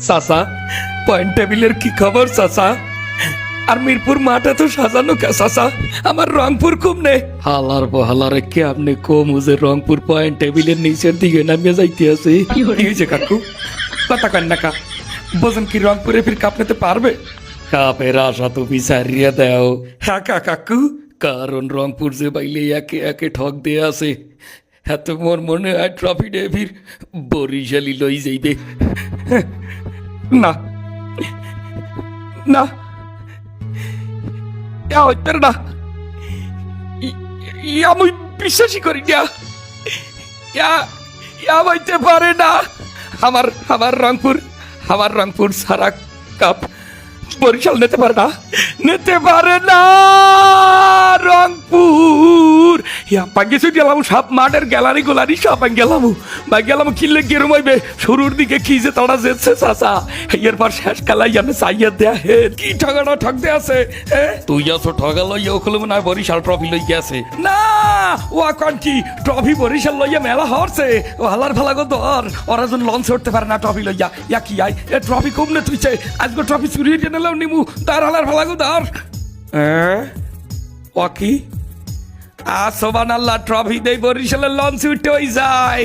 চাচা পয়েন্ট টেবিলের কি খবর চাচা? আর মিরপুর মাঠে তো সাজানো কে চাচা? আমার রংপুর খুব নে হালার বহালারে কে আপনি কম যে রংপুর পয়েন্ট টেবিলের নিচের দিকে নামিয়ে যাইতে আছে। কি হয়েছে কাকু? কথা কেন না কা বোঝেন কি রংপুরে ফির কাপ নিতে পারবে? কাপের আশা তো বিচারিয়ে দাও হ্যাঁ কাকু, কারণ রংপুর যে বাইলে একে একে ঠক দিয়ে আছে। হ্যাঁ তো মোর মনে হয় ট্রফি ডে ফির বরিশালি লই যাইবে। না না ইয়া হইতে না, ইয়া আমি বিশ্বাসই করি না, ইয়া ইয়া হইতে পারে না। আমার আমার রংপুর সারা কাপ বরিশাল নিতে পারে না, নিতে পারে না। রংপুর ইয়া পাঙ্গে ছুটি গেলাম সব মাঠের গ্যালারি গোলারি সব গেলাম বা গেলাম কিনলে গেরম হইবে। শুরুর দিকে কি যে তারা যেছে চাচা, এরপর শেষ খেলাই আমি চাইয়া দেয়া হে কি ঠগানো ঠক দে আছে। তুই আছো ঠগাল ইয়া ওখানে মনে হয় বরিশাল ট্রফি লই গেছে না। ও এখন কি ট্রফি বরিশাল লইয়া মেলা হরছে ও হালার ফালা গো ধর ওরা যেন লঞ্চ উঠতে পারে না ট্রফি লইয়া। ইয়া কি আই এ ট্রফি কম না তুইছে আজকে ট্রফি চুরিয়ে নিলাম নিমু তার হালার ফালা গো ধর। ও কি সোবান আল্লাহ ট্রফি দেই বরিশালের লঞ্চ উঠে যায়।